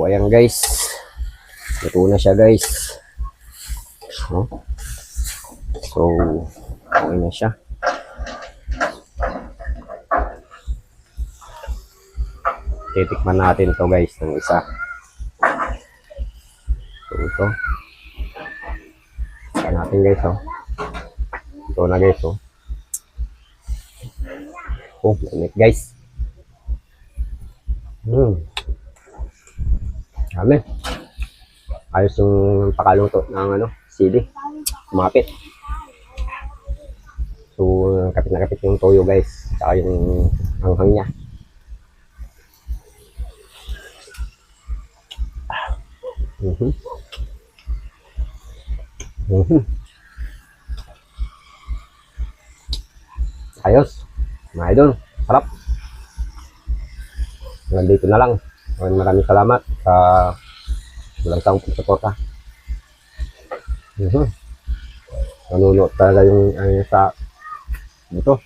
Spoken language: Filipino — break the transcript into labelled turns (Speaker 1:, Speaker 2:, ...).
Speaker 1: ayan guys. Luto na siya guys. No? So, okay na siya. Titikman natin to guys ng isa. So, ito. Ito natin guys, oh. Ito na guys, oh. Oh, init guys. Dami. Ayos yung pakaluto ng sili. Kumapit. So, kapit na kapit yung toyo guys. Tsaka yung hanghang niya. Ayos. Mga idol. Sarap. Nandito na lang. Maraming salamat sa walang taong pagsuporta. Nanonood talaga yung sa ito.